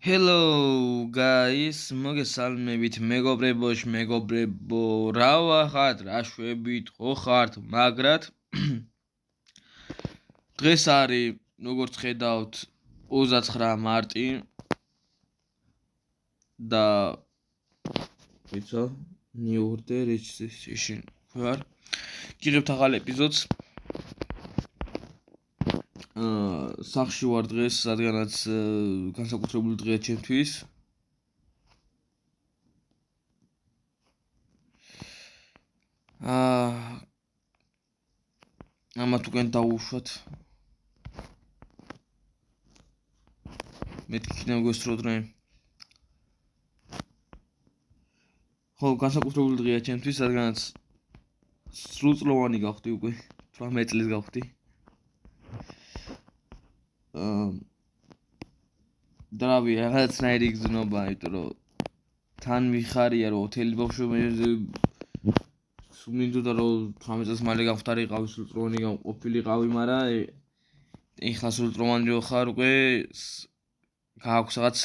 Hello guys, მოგესალმებით მეგობრებო, რა ვახართ, რა შვებით, ხო ხართ, მაგრად დღეს არის, როგორც ხედავთ, 29 მარტი და ვიცო, new order registration ვარ. გიღებთ ახალ ეპიზოდს. სახში ვარ დღეს, რადგანაც განსაკუთრებული დღეა ჩემთვის. ამათ უკენ დავუშვათ. მე თქვენ გესწროთ რა. ხო, განსაკუთრებული დღეა ჩემთვის, რადგანაც სრულწლოვანი გავხდი უკვე, 18 წლის გავხდი. დრავი, რაღაცნაირი გზნობა, იმიტომ რომ თან მიხარია რომ უთელი ბავშვობაზე სუმინდოდა რომ 18 წელს მალე გავხდარიყავი, სრულწლოვანი ყოფილიყავი, მაგრამ ეხლა სრულწლოვანი რო ხარ უკვე გააქვს რაღაც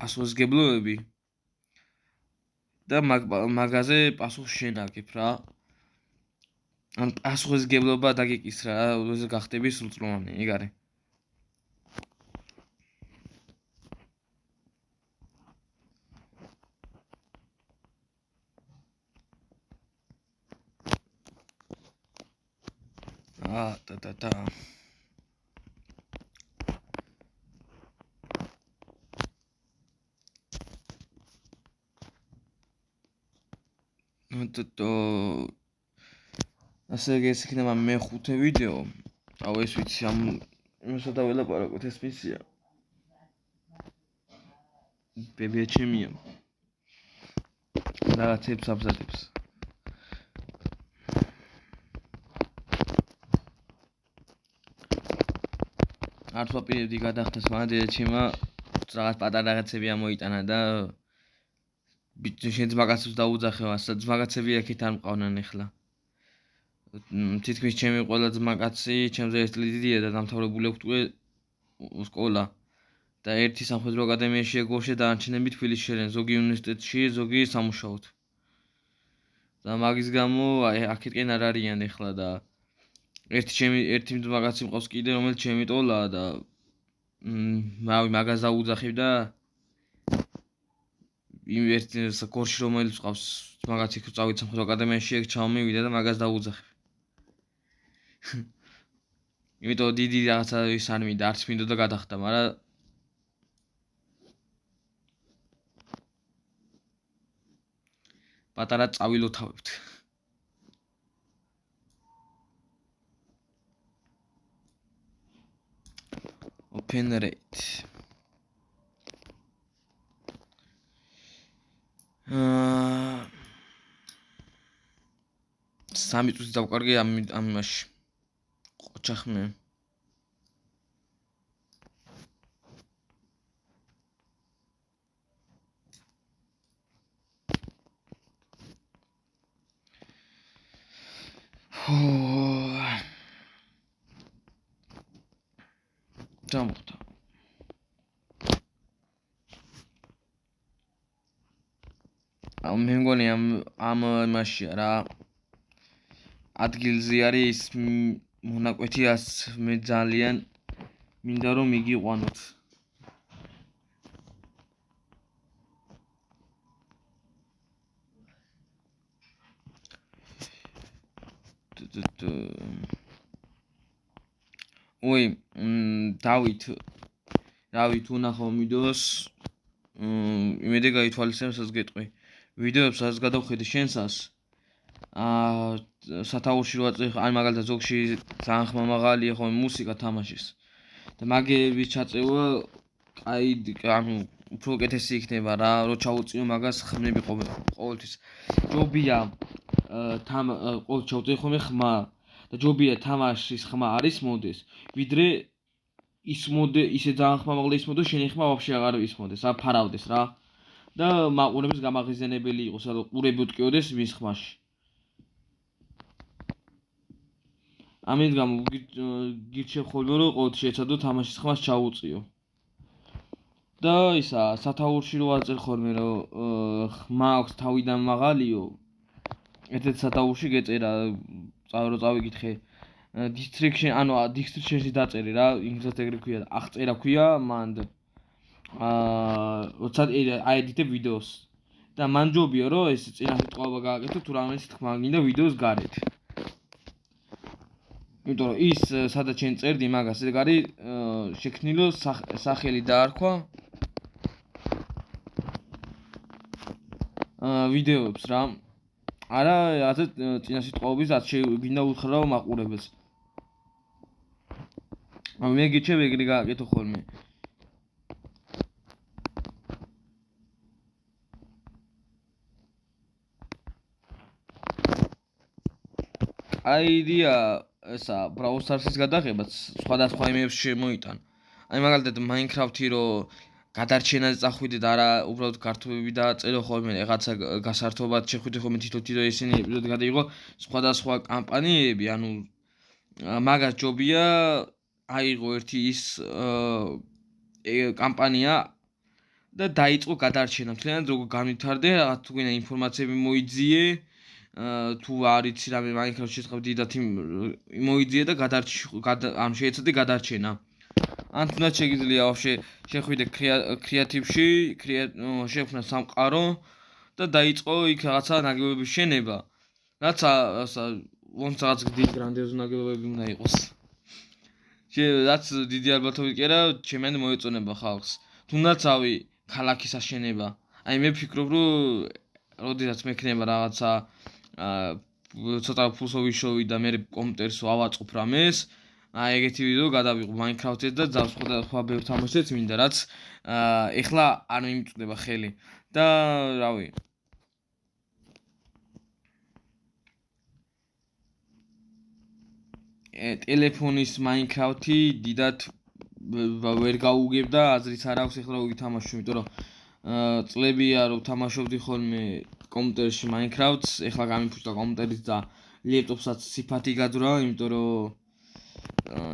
პასუხისმგებლობები და მაგაზე პასუხს შენ აგებ რა. ან პასუხისმგებლობა დაგეკის რა, როცა გახდები სრულწლოვანი, ეგ არის. და ასე გესიქნება მე-5 ვიდეო. აუ ეს ვიცი, ამ იმასა დაველაპარაკოთ, ეს მისია. ბებია ჩემია. რაღაცებს აბზადებს. არ ვაპირებდი გადახდეს, მაგრამ დედა ჩემა რაღაც პატარა რაღაცები ამოიტანა და შენ ძმაკაცებს დაუძახევ, ასაც ძმაკაცები აქეთ არ მყავნან ახლა. თითქმის ჩემი ყველა ძმაკაცი ჩემზე ერთ წლით დიდია და დამთავრებული აქვს უკვე სკოლა. და ერთი სამხედრო აკადემიაშია გორში და დანარჩენები თბილისში შერენ, ზოგი უნივერსიტეტში, ზოგი სამუშაოდ. და მაგის გამო აქეთკენ არ არიან ახლა და ერთი ძმაკაცი მყავს კიდე, რომელიც ჩემი ტოლაა და მაგას დაუძახებ და იმ ერთი გორში რომელიც მყავს ძმაკაცი წავით სამხედრო აკადემიაში, ეგ ჩავმივიდა და მაგას დაუძახებ. იმიტომ დიდი რაღაცა ის არ მინდა, არც მინდოდა გადახდა, მაგრამ პატარა წავილოთავებთ. Open rate. სამი წუთი დავკარგე ამ იმაში. ყოჩახმე. დამხდა. მე მგონი ამ იმაშია რა. ადგილზე არის მონაკვეთიას მე ძალიან მინდა რომ მიგიყვანოთ. ой, დავით უნახავ ვიდეოს, იმედი გაითვალისწინებსაც გეტყვი. ვიდეოებს რაც გადავხედე შენსას, სათაურში რო აწევ, ან მაგალითად ზოგში ძალიან ხმამაღალია ხოლმე მუსიკა თამაშის. და მაგების ჩაწევა ანუ უფრო უკეთესი იქნება რა, რო ჩაუწიო მაგას ხმები ყოველთვის. ჯობია ყოველ ჩაუწიო ხოლმე ხმა და ჯობია თამაშის ხმა არის მოდეს, ვიდრე ისე ძალიან ხმამაღალი ისმოდე, შენი ხმა ვაფშე აღარ ისმოდეს, ფარავდეს რა. და მაყურებელს გამაღიზიანებელი იყოს, რომ ყურები უტკიოდეს მის ხმაში. ამით გამო გირჩევ ხოლმე რომ ყოველთვის შეეცადო თამაშის ხმას ჩაუწიო. და ისა სათაურში რო აწერ ხოლმე რომ ხმა აქვს თავიდან მაღალიო ერთ-ერთ სათაურში გეწერა რო წავიკითხე distriction ანუ distriction-ში დაწერე რა ინგლისურად ეგრე ქვია აღწერა ქვია მან როცა აედიტებ ვიდეოს და მან ჯობია რომ ეს წინასიტყვაობა გააკეთო თუ რამე თქმა გინდა ვიდეოს გარეთ იმიტომ რომ ის სადაც შენ წერდი მაგას ეგ არის შექმნილო სახელი დაარქვა ვიდეოებს რა არა ასე წინასიტყვაობის რაც გინდა უთხრა მაყურებელს მე გიჩევ ეგრე გააკეთო ხოლმე აიდია ესა ბრაუსარსის გადაღებაც სხვადასხვა იმებს შემოიტან აი მაგალითად მაინკრაფტი რო გადარჩენაზე წახვიდე და არა უბრალოდ ქართულები დააწერო ხოლმე რაღაცა გასართობად შეხვიდე ხოლმე თითო ისინი ეპიზოდი გადაიღო სხვადასხვა კამპანიები ანუ მაგას ჯობია აიღო ერთი ის კამპანია და დაიწყო გადარჩენა მთლიანად როგორ განვითარდე რაღაც თუ გინდა ინფორმაციები მოიძიე თუ არიცი რამე მაინკრაფტში შეწყებ დიდად მოიძიე და ანუ შეეცადე გადარჩენა ან თუნდაც შეგიძლია ვაფშე შეხვიდე კრეატივში შექმნა სამყარო და დაიწყო იქ რაღაცა ნაგებობის შენება რაც ոնც რაღაც დიდი გრანდიოზული ნაგებობები უნდა იყოს რაც დიდი ალბათობით კი არა ჩემენ მოეწონება ხალხს თუნდაც ავი ქალაქის აშენება აი მე ვფიქრობ რომ როდესაც მექნება რაღაცა ცოტა ფულსო ვიშოვი და მე კომპიუტერს ავაწყობ რამეს აი ეგეთი ვიდეო გადავიღო მაინკრაფტზე და ძავს სხვა ბევრ თამაშებს მინდა რაც ეხლა არ მიმწვდება ხელი და რავი ტელეფონის მაინკრაფტი დიდად ვერ გაუგებდა აზრიც არ აქვს ეხლა რომ ვითამაშო იმიტომ რომ წლებია რომ თამაშობდი ხოლმე კომპიუტერში მაინკრაფტს ეხლა გამიფუჭდა კომპიუტერიც და ლეპტოპსაც სიფათი გაძვრა იმიტომ რომ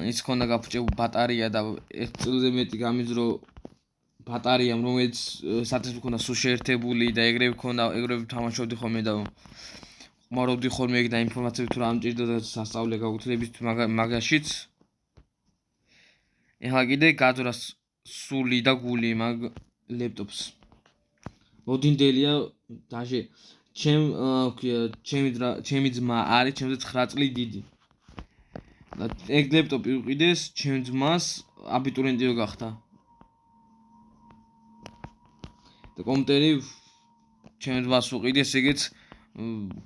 ის ქონდა გაფუჭებული ბატარეა და 1 წელზე მეტი გამიძრო ბატარეამ რომელიც სათეს მქონდა სულ შეერთებული და ეგრევე ქონდა ეგრევე თამაშობდი ხოლმე და ხმარობდი ხოლმე ეგ და ინფორმაციები თუ რა მჭირდება სასწავლე გაუძლების მაგაშიც ეხლა კიდე გაძვრა სული და გული მაგ ლეპტოპს მოდინდელია დაჟე ჩემი ძმა არის ჩემზე 9 წელი დიდი და ეგ ლეპტოპი უყიდეს ჩემ ძმას აბიტურიენტი რო გახდა და კომპიუტერი ჩემ ძმას უყიდეს ეგეც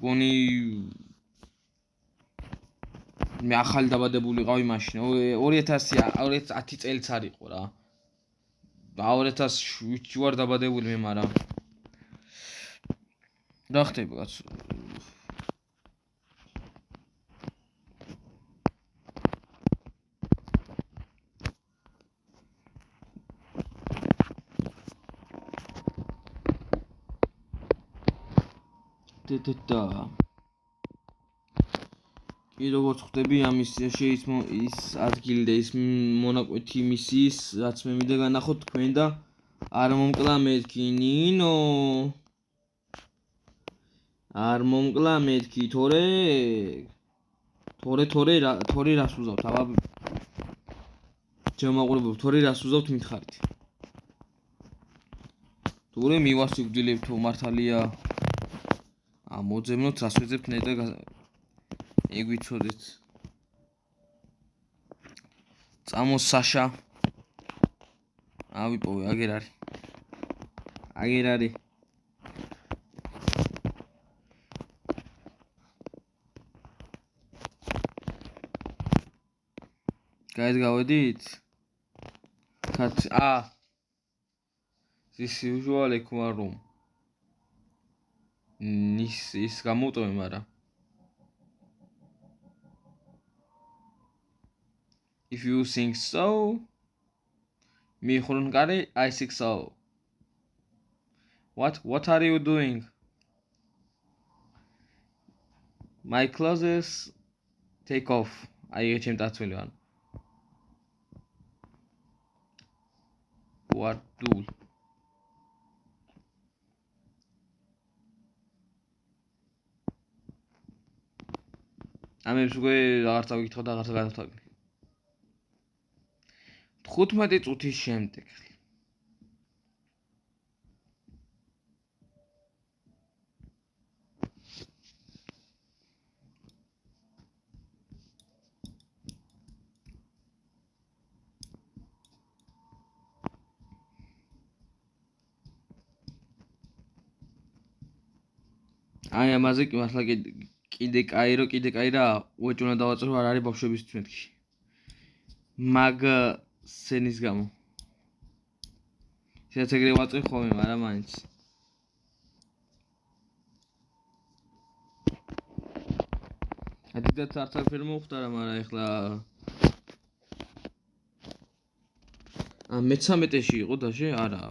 გონი მე ახალი დაბადებული ვიყავი მაშინ 2010 წელიც არ იყო რა 2007 ვარ დაბადებული მე მაგრამ რა ხდება კაცო და კი როგორც ხვდები ამ მისიაში ის ადგილი და ის მონაკვეთი მისიის რაც მე მინდა განახოთ თქვენ და არ მომკლა მეთქი ნინო არ მომკლა მეთქი თორე რას უზავთ აბა ჩემაყურებო თორე რას უზავთ მითხარით თორე მივასიგვდილებთო მართალია მოძებნოთ რას ვეძებთ ნე და ეგ ვიცოდეთ წამოს საშა ავიპოვე აგერ არის guys გავედით this usual equal ის გამოვტოვე მაგრამ if you think so me ხურუნკარი I think so what are you doing my clothes take off აი ჩემ დაწვილი ვარ ვარდულ. ამებს უკვე აღარც ავიკითხავ და აღარც გადავთვალე. 15 წუთის შემდეგ. აი ამაზე კი მართლა კიდე კაი რა უეჭ უნდა დავაწერო არ არის ბავშვების თვეთქი. მაგ სცენის გამო. შეიძლება ეგრე ვაწერ ხოლმე, მაგრამ მაინც. ადიდაც არც არაფერი მოხდარა, მაგრამ ეხლა მე-13-ში იყო დაშე? არა.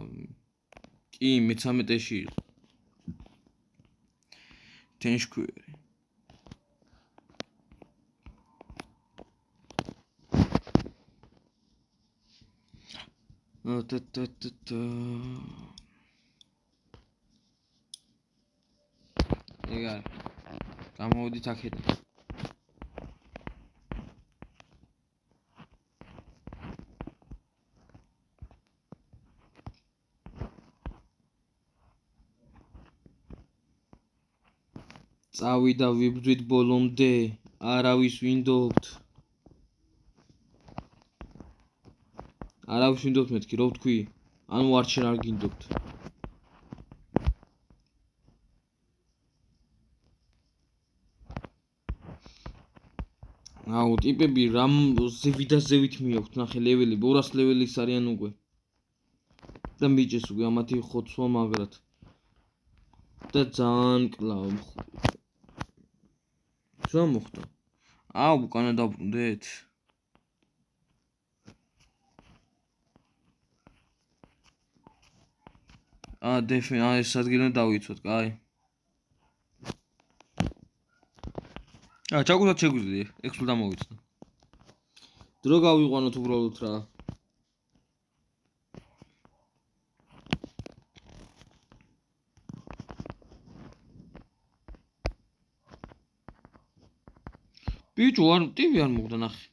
კი, მე-13-ში იყო. თენშქვერი. ეგ არის. გამოვიდით აქედან. წავიდა ვიბრძვით ბოლომდე, არავის ვინდობთ. არავის ვინდობთ მეთქი, რო ვთქვი? ანუ არც შენ არ გინდობთ. აუ, ტიპები რამ ზევით მიაქვთ, ნახე ლეველი, 200 ლეველის არიან უკვე. და მიჭეს უკვე ამათი ხოცვა მაგრად. და ძალიან კლავ. რა მოხდა? აუ, უკანა დავბრუნდეთ. ეს ადგილი დავიცვათ, კაი. ჩაგუძად შეგვიძლია, ეგ სულ დამოვიცნო. დრო გავიყვანოთ უბრალოდ რა. ბიჭო, ტივი არ მოხდა ნახე.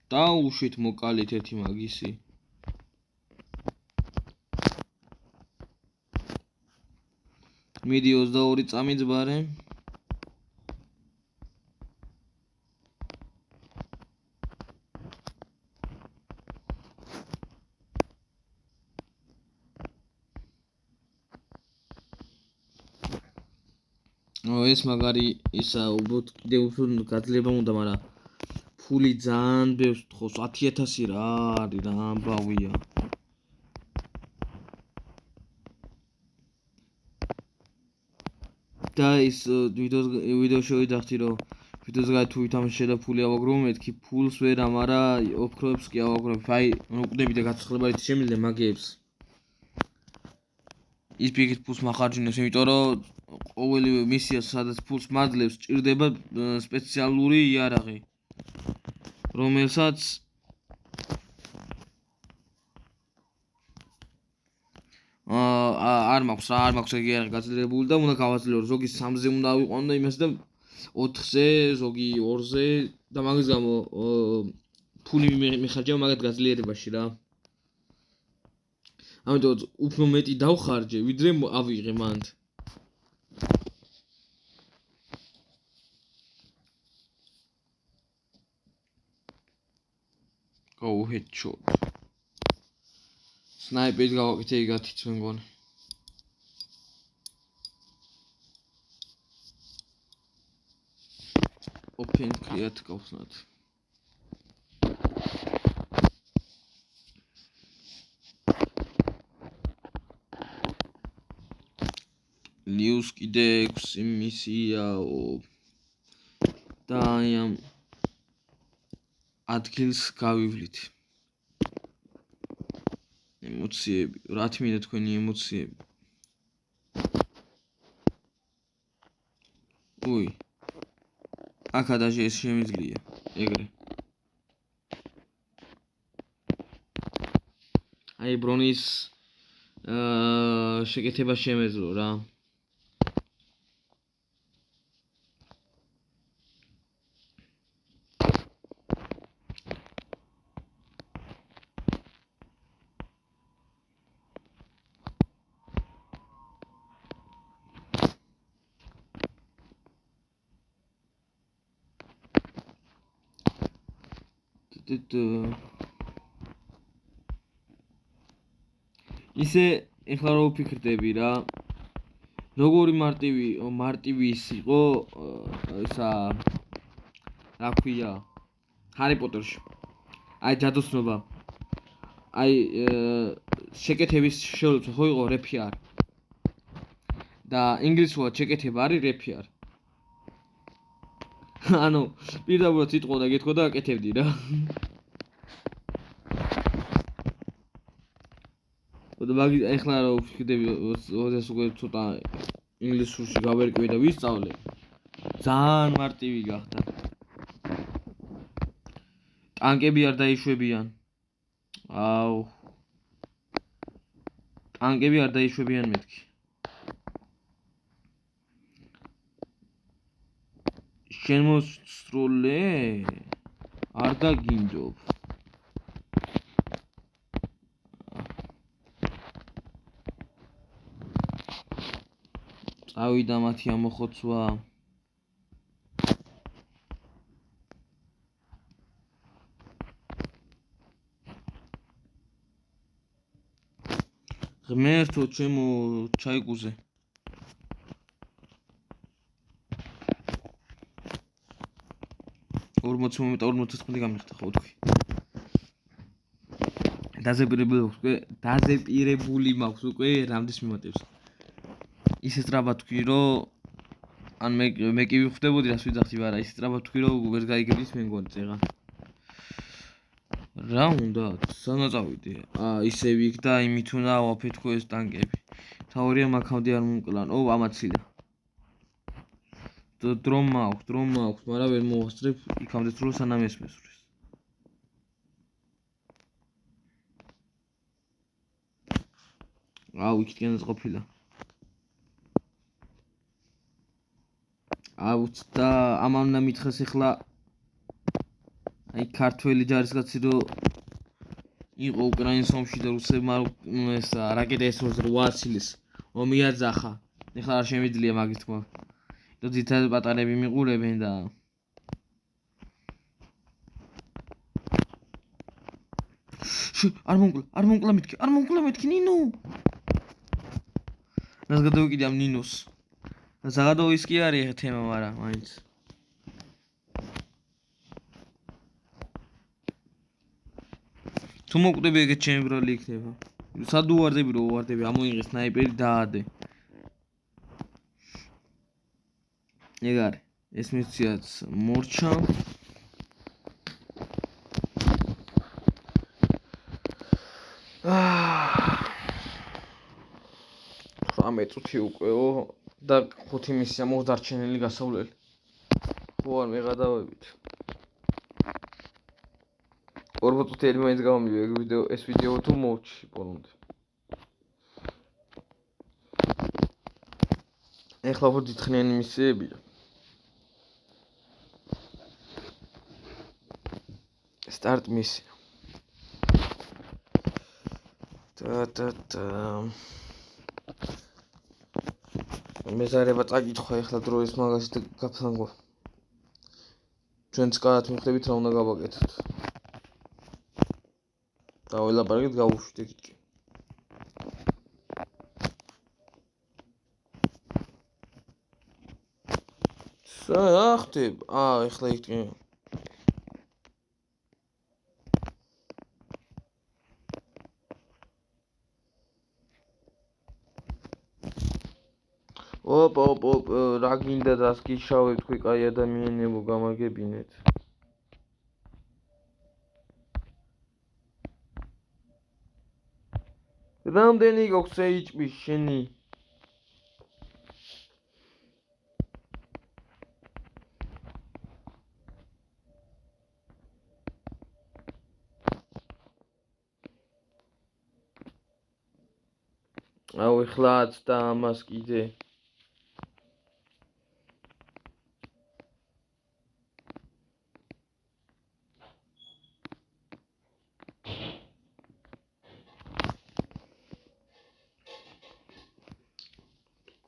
დაუშვით მოკალით ერთი მაგისი. მიდი 22 წამიძბარე. ეს მაგარი ისა უბრალოდ კიდე უფრო გაძლება უნდა, მაგრამ ფული ძალიან ბევრს თხოვს, 10,000 რა არის, რა ამბავია. და ის ვიდეო შევიდახთი, რომ ვიდეოს გაი თუ ვითამაშე და ფული ავაგროვო, მეთქი ფულს ვერა, მაგრამ ოქროებს კი ავაგროვებ. აი, უყდები და გაცხრებარით შემიძლია მაგეებს. ის პიკით ფულს მახარჯინებს, იმიტომ რომ ყოველი მისია სადაც ფულს მაძლევს, ჭირდება სპეციალური იარაღი, რომელსაც არ მაქვს ეგ იარაღი გაძლიერებული და უნდა გავაძლიერო. ზოგი 3-ზე უნდა ავიყვანო და იმას და 4-ზე, ზოგი 2-ზე და მაგის გამო ფული მიხარჯება მაგათ გაძლიერებაში რა. ამიტომ უფრო მეტი დავხარჯე, ვიდრე ავიღე მანდ. Go headshot. Sniper გავაკეთე იგათიც მე მგონი. Open create გავხსნათ. News კიდე 6 მისიაო. და ამ ადგილს გავივლით. ემოციები, რა თქმა თქვენი ემოციები. უი. აქ ადაჟე ეს შემიძლია, ეგრე. აი ბრონის შეკეთება შემეძლო რა. ისე ეხლა რო ვფიქრდები რა როგორი მარტივი ის იყო ისა რა ქვია ჰარი პოტერში აი ჯადოსნობა აი შეკეთების შეუძლო ხო იყო რეფი არ და ინგლისურად შეკეთება არის რეფი არ ანუ პირდაპირ სიტყვა და გეთქვა და აკეთებდი რა და მაგ ეხლა რო ვფიქრდები ოდესმე უკვე ცოტა ინგლისურში გავერკვე და ვისწავლე ძალიან მარტივი გახდა ტანკები არ დაიშვებიან აუ ტანკები არ დაიშვებიან მეთქი შემოსროლე არ დაგინდობ წავიდა მათი ამოხოცვა ღმერთო ჩემო ჩაიკუზე 40 მომენტა 49 გამიხდა ხო თქვი დაზეპირებული მაქვს უკვე რამდენს მიმატებს ისე სწრაფად თქვი რომ ან მე კი ვხვდებოდი რას ვიძახდი მაგრამ ისე სწრაფად თქვი რომ ვერ გაიგებდის მე მგონი წეღან რა უნდა სანა წავიდე ისე ვიქ და იმით უნდა ვაფეთქო ეს ტანკები თავარია მაგამდე არ მომკლან ამაციდა დრომ მაქვს მაგრამ ვერ მოვასწრებ იქამდე სულ სანამ ეს მესვრის იქითკენაც ყოფილა და ამან უნდა მითხეს ახლა აი ქართველი ჯარისკაცი რო იყო უკრაინის ომში და რუსებმა ეს რაკეტა ესურს 8 ცილის ომიაძახა ახლა არ შემიძლია მაგის თქმა და ძირითადად პატარები მიყურებენ და არ მომკლა მეთქი ნინო რას გადავიკიდე ამ ნინოს ზაღადოვის კი არის ეს თემა მაგრამ მაინც თუ მოკვდები ეგეთ ჩემი ბრალი იქნება სად უვარდები რომ უვარდები ამოიღე სნაიპერი დაადე ეგ არის ეს მისიაც მორჩა წუთი უკეო და 5 მისია მოდარჩენილი გასავლელი ხო არ მეღადავებით 40 წუთი მაინც გამომივიდა ეს ვიდეო თუ მოვჩი პონდ ეხლა უფრო დიდხნიანი მისიებია სტარტ მისია მეზარება წაკითხვა ეხლა დროის მაგას და გაფრანგვა ჩვენც კარგად მიხვდებით რა უნდა გავაკეთოთ და ველაპარაკეთ გავუშვით ეგეთკი ხტებ ეხლა იქ ოპ რა გინდა დას გიშავებ თქვი კაი ადამიანებო გამაგებინეთ რამდენი გოქს HP შენი აუ ეხლაც და ამას კიდე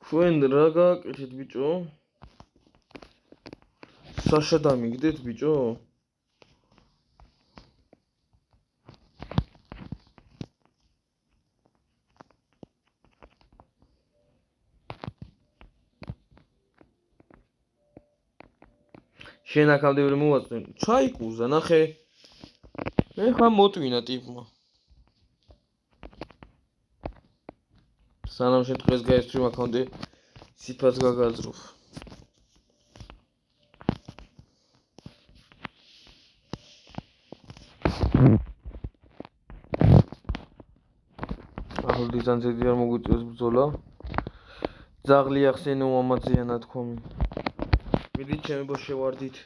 ჩვენ რა გააკეთეთ ბიჭო? საშა დამიგდეთ ბიჭო? შენ აქამდე ვერ მოვაწვენ. ჩაიკუზა, ნახე. მე ხა მოტვინა ტიპმა. სანამ შენ დღეს გაესწრიმ აქამდე სიფაც გაგაძრობ. ახლა დიზაინზე არ მოგვიწევს ბრძოლა. ძაღლი ახსენო მამაძეა ნათქვამი. მიდით ჩემი ბოშე ვარდით.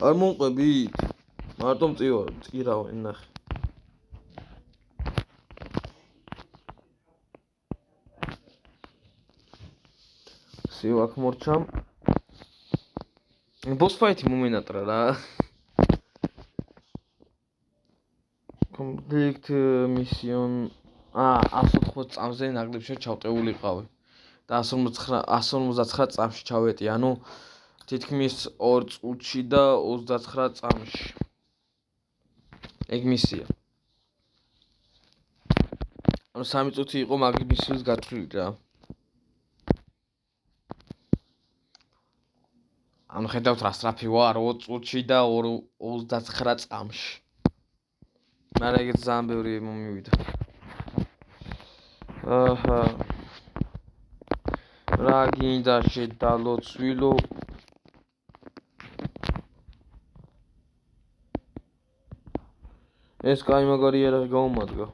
არ მომყვებით. მარტო მწირავენ ნახე. სივაკ მორჩამ. ბოს ფაითი მომენატრა რა. Complete mission 180 წამზე ნაგლებშია ჩავტეულიყავი და 159 წამში ჩავეტი, ანუ თითქმის 2 წუთში და 39 წამში. ეგ მისია. ანუ 3 წუთი იყო მაგ მისიის გათვლილი რა. ანუ ხედავთ რა სწრაფი ვარ 2 წუთში და 39 წამში. მაგრამ ეგეც ძალიან ბევრი მომივიდა. აჰა. რა გინდა შედალო ცვილო? ეს კაი მაგარი იარაღი გაუმადგა.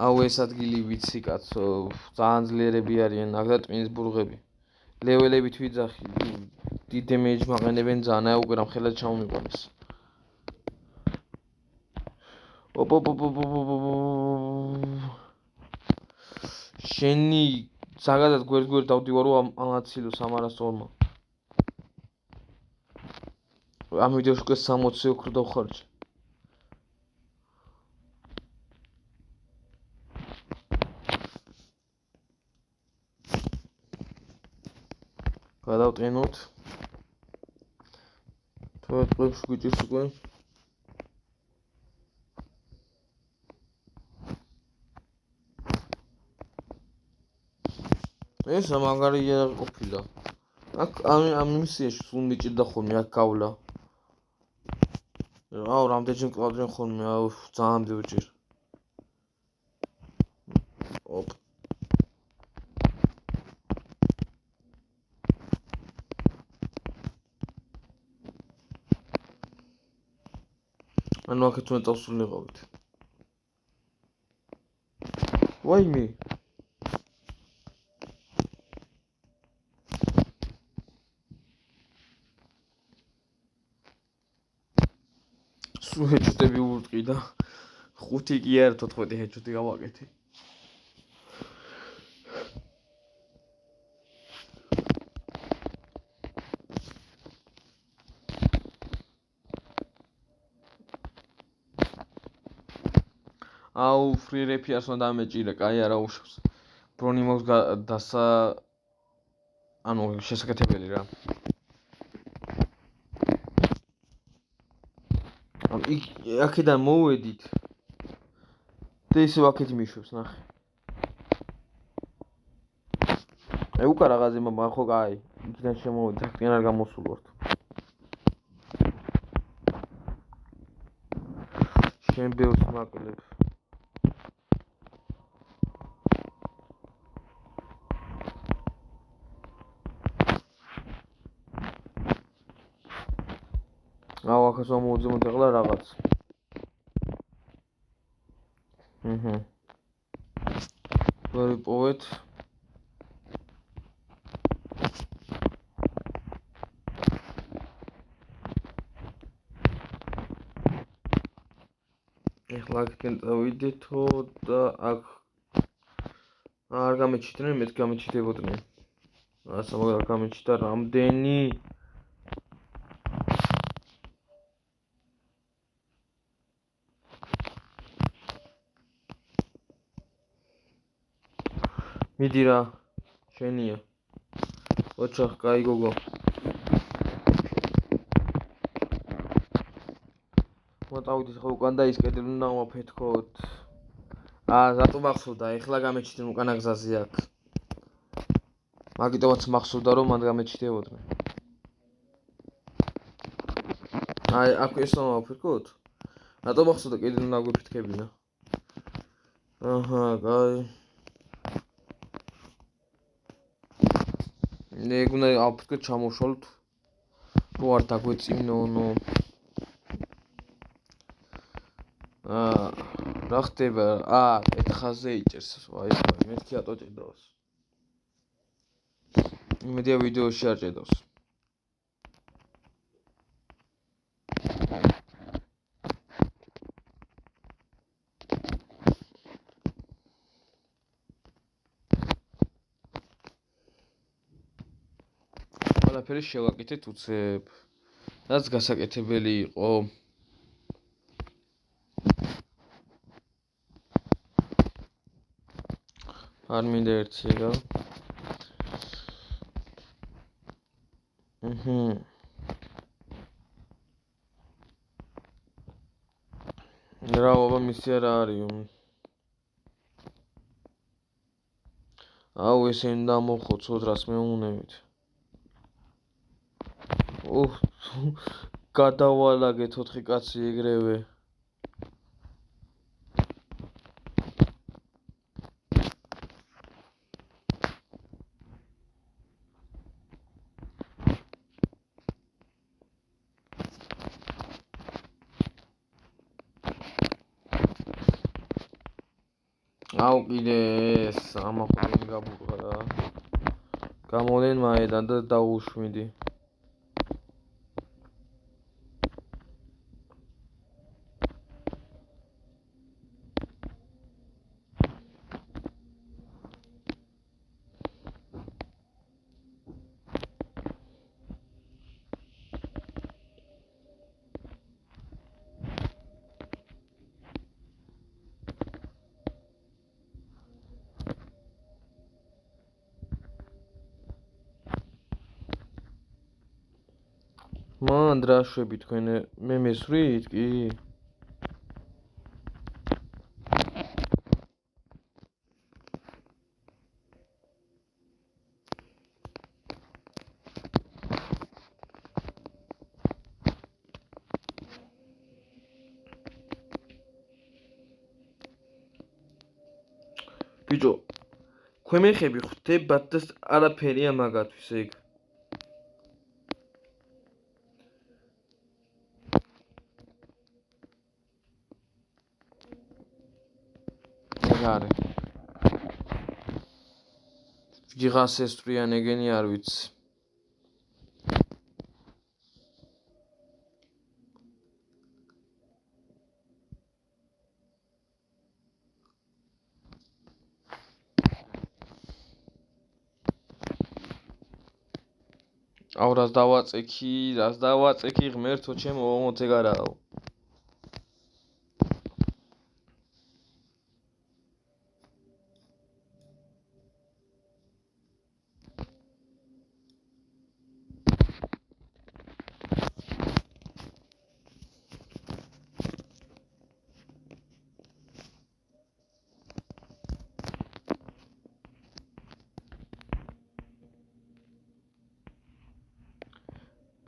აუ ეს ადგილი ვიცი კაცო, ძალიან ძლიერები არიან, აქ და ტვინის ბურღები. ლეველებით ვიძახი, დიდ დემეიჯ მაყენებენ ძალიან, აუ უკვე რამხელა ჩამომიყვანეს. შენი ზაგადად გვერდ დავდივარო ამაცილოს ამარასწორმა. ამ ვიდეოში უკვე 60 ოქრო დავხარჯე. გადავტენოთ. თუ წლებში გვიჭირს უკვე. ეს მაგარი იარაღი ყოფილა. აქ ამ მისიაში სულ მიჭირდა ხოლმე აქ გავლა. აუ რამდენჯერ მკლავდნენ ხოლმე, აუ ძალიან ბევრჯერ. ოპ. ანუ აქ თუნდაც დავსრულიყავით. ვაიმე. სულ ჰეჩუტები ურტყი და 5 კი არ 14 ჰეჩუტი გავაკეთე. აუ ფრი რეფიარს უნდა ამეჭირა, კაი არა უშავს. ბრონი მაქვს დასა ანუ შესაკეთებელი რა. აქედან მოვედით. და ისევ აქეთ მიშვებს, ნახე. აი უკა რაღაცა მაგრამ ხო კაი, იქიდან შემოვედი, აქედან არ გამოსულ ვართ. შენ ბევრს მაკლებ. აუ ახაც მომოძემოთ ახლა რაღაც. ვერ ვიპოვეთ. ეხლა აქედან წავიდეთო და აქ არ გამეჩიდნენ, მეც გამეჩიდებოდნენ. ასა მაგრამ გამეჩიტა რამდენი? მიდი რა, შენია. ოჩახ, კაი გოგო. მოტავიდეთ ხო უკან და ის კედელი უნდა მოფეთქოთ. რატო მახსოვდა, ეხლა გამეჩიდნენ უკანა გზაზე აქ. მაგიტომაც მახსოვდა რომ მან გამეჩიდებოდნენ. აქ ეს უნდა მოფეთქოთ? რატო მახსოვდა კედელი უნდა გვიფეთქებინა? აჰა, კაი. ეგ უნდა ავფეთქოთ ჩამოვშალოთ. რო არ დაგვეწინონო. რა ხდება? პეთხაზე იჭერს. აი, მეთქი ატო ჭედავს. იმედია ვიდეოში არ ჭედავს. ყველაფერი შევაკეთეთ უცებ. რაც გასაკეთებელი იყო. არ მინდა ერთი რა. რა აბა მისი არა არისო. აუ ესენი დამოხოცოთ რას მეუნებით. გადავალაგეთ 4 კაცი ეგრევე. აუ კიდე ეს ამაყურენი გაბურღა რა. გამოდენ მაედან და დაუშვიდი. მან დრაშვები თქვენ მე მესვრით კი? ბიჭო, ქვემეხები ხვდებათ და არაფერია მაგათვის ეგ. ვიღას ესწრიან ეგენი არ ვიცი. აუ რას დავაწექი ღმერთო ჩემო ომოთ ეგ არაო.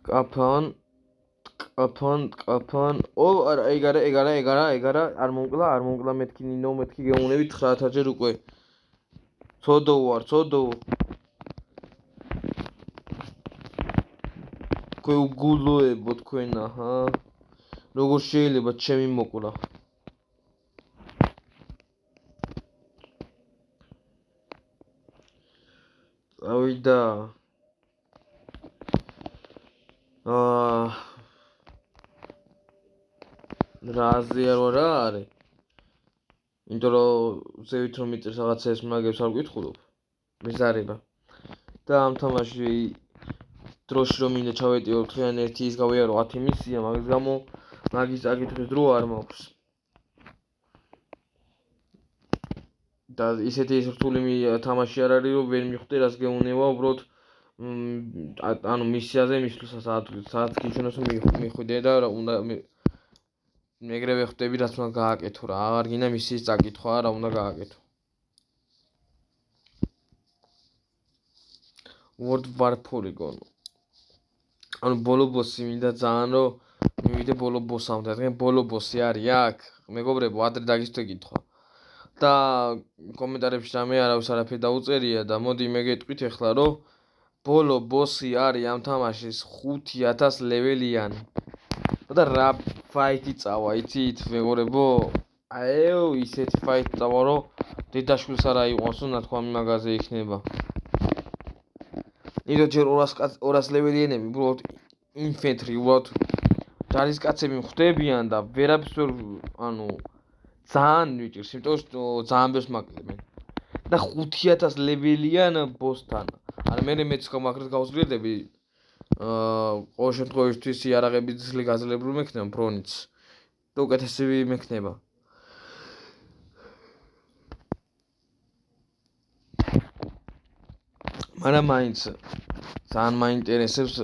კაფან. არა, ეგ არა, არ მომკლა მეთქი ნინო, მეთქი გეუნებით 9-ჯერ უკვე. ცოდო ვარ. თქვენ უგულოებო თქვენ აჰა. როგორ შეიძლება ჩემი მოკლა? წავიდა. რაზე არ არის? იმიტომ რომ ზევით რომ მიწერს რაღაცა ეს მაგებს არ გითხულობ მეზარება და ამ თამაში დროში რომ მინდა ჩავეტიო თვიან ერთი ის გავიარო 10 მისია მაგის გამო მაგის წაკითხვის დრო არ მაქვს და ისეთი რთული თამაში არ არის რომ ვერ მიხვდე რას გეუნება უბრალოდ ანუ მისიაზე მისვლას სადაც გიჩვენოს რომ მიხვიდე და უნდა მეგრევე ხვდები რაც უნდა გააკეთო რა აღარ გინდა მისიის წაკითხვა რა უნდა გააკეთო World War Polygon ანუ ბოლო ბოსი მინდა ძალიან რომ მივიდე ბოლო ბოსამდე რადგან ბოლო ბოსი არის აქ მეგობრებო ადრე დაგისვთე კითხვა და კომენტარებში რამე არავის არაფერი დაუწერია და მოდი მე გეტყვით ახლა რომ ბოლო ბოსი არის ამ თამაშის 5000 ლეველიანი და რა ფაიტი წავა იცით მეგობრებო აეო ისეთი ფაიტი წავა რომ დედაშვილს არა იყონს რომ ნათქვამი მაგაზე იქნება იდო ჯერ 200 ლეველიანები უბრალოდ ინფენტრი უბრალოდ ჯარისკაცები მხვდებიან და ვერაფერს ვერ ანუ ძალიან მიჭირს იმიტომ რომ ძალიან ბევრს მაკლებენ და 5000 ლეველიან ბოსთან არა მე მეც მაგას გავუძლიერდები ყოველ შემთხვევაში იარაღები ძლიერ გაძლიერებული მექნება ფრონიც და უკეთესი მექნება მაგრამ მაინც ძალიან მაინტერესებს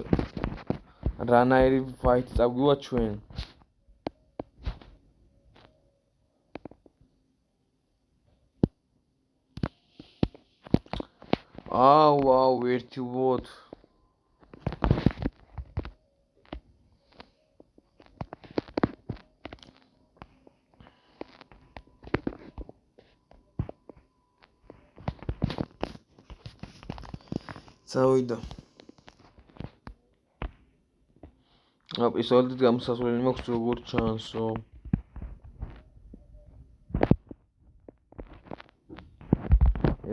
რანაირი ფაიტი წავგივართ ჩვენ აუ ერთი ვოთ წავიდა აპისოლით გამოსასვლელი მაქვს როგორც ჩანსო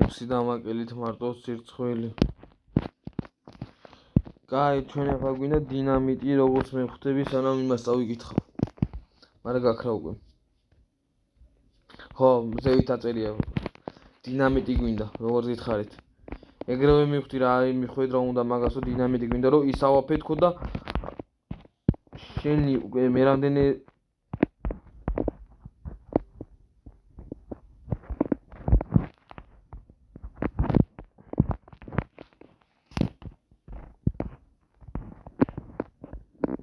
ექვსი დამაკელით მარტო სირცხველი კაი ჩვენ ახლა გვინდა დინამიტი როგორც მე ხვდები სანამ იმას წავიკითხავ მაგრამ გაქრა უკვე ხო ზევით აწერია დინამიტი გვინდა როგორც გითხარით ეგრევე მივხვდი რა მიხვედ რა უნდა მაგასო დინამიტი გვინდა რომ ისავაფეთქო და შენი უკვე მე რამდენი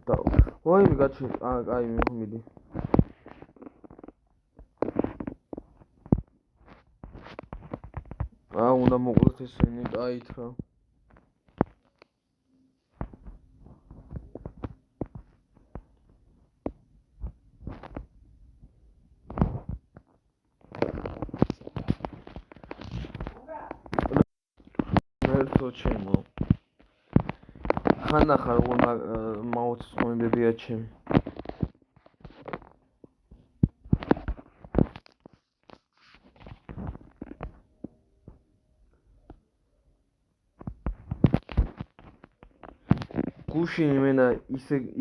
და ой მიგაჩი კაი მიხვდი უნდა მოკლოთ ესენი კაით რა მერტო ჩემო ხანახა როგორ მაუც ხომებია ჩემი გუშინ იმენა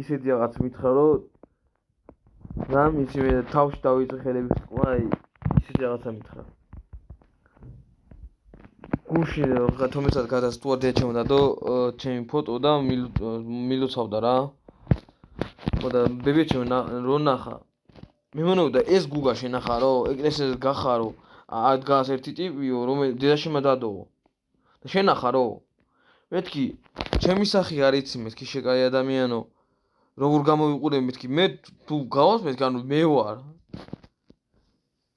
ისეთი რაღაც მითხრა რომ რამის იმენა თავში დავიწყე ხელების ყვა ისეთი რაღაცა მითხრა გუშინ თომეცად გადასტუარდია ჩემო და ჩემი ფოტო და მილოცავდა რა ხო და ბებია ჩემო რო ნახა მე მონაუდა ეს გუგა შენახა რომ ეკლესიაზე გახარო დგას ერთი ტიპიო რომელიც დედაშვილმა დადოო და შენახა რომ მეთქი ჩემი სახე არ იცი მეთქი შეკაი ადამიანო როგორ გამოვიყურე მეთქი მე თუ გავს მეთქი ანუ მე ვარ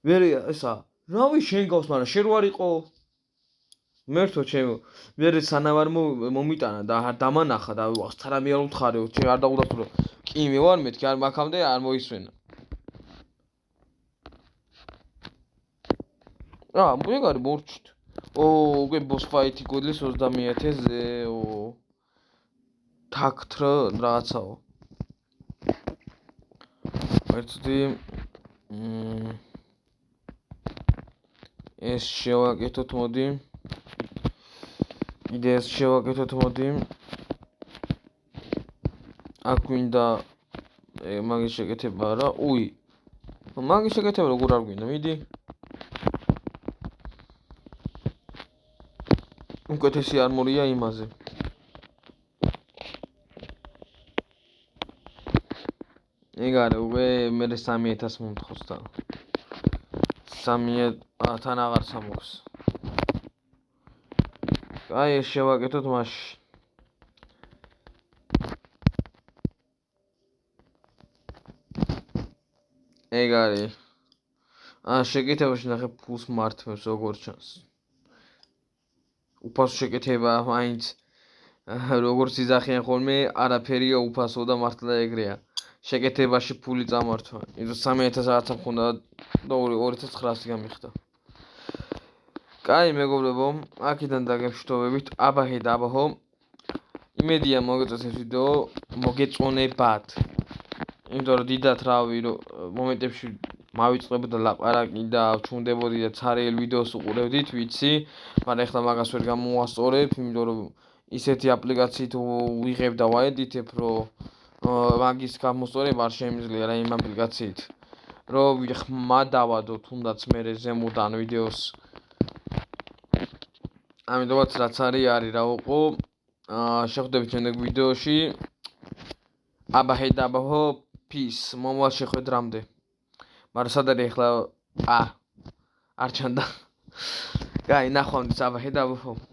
მე ესა რავი შენ გავს მაგრამ შენ რო არ იყო მერთო ჩემო მე სანამ არ მომიტანა და დამანახა და სანამ არ უთხარეო ჩემ არ დაუდასტურო კი მე ვარ მეთქი არ მაგამდე არ მოისვენა მეგარი მორჩით უკვე boss fight-ი გოლის 20000-ზე თაქტ რაღაცაო ერთდი ეს შევაკეთოთ მოდი იდეას შევაკეთოთ მოდი აქ გვინდა მაგის შეკეთება რა უი მაგის შეკეთება როგორ არ გვინდა მიდი უკეთესი არმორია იმაზე. ეგ არის, უკვე მე 3000 მომთხოვს და 3000-თან აღარ სამოქს. აი ეს შევაკეთოთ მაშინ. ეგ არის. შეკეთებაში ნახე ფულს მართვებს როგორ ჩანს. უფასო შეკეთება მაინც როგორც იძახიან ხოლმე, არაფერია უფასო და მართლა ეგრეა. შეკეთებაში ფული წამართვა. იდო 3000 რაღაცა მქონდა და 2900 გამიხდა. კაი მეგობრებო, აქედან დაგემშვიდობებით. აბაჰე და აბაჰო. იმედია მოგეწონათ ეს ვიდეო, მოგეწონებათ. იმიტომ რომ დიდათ რავი მომენტებში მავიწყებოდა ლაპარაკი და ვჩუნდებოდი და ცარიელ ვიდეოს უყურებდით, ვიცი, მაგრამ ეხლა მაგას ვერ გამოვასწორებ, იმიტომ რომ ისეთი აპლიკაციით ვიღებ და ვაედიტებ, რომ მაგის გამოსწორება არ შემიძლია რა იმ აპლიკაციით. რომ ხმა დავადო თუნდაც მე ზემოდან ვიდეოს. ამიტომაც რაც არის რა უყო. შეხვდებით შემდეგ ვიდეოში. აბაჰე და აბაჰო, peace. მომავალ შეხვედრამდე. მაგრამ სად არის ახლა არ ჩანდა. კაი, ნახვამდის აბაჰე და აბაჰო.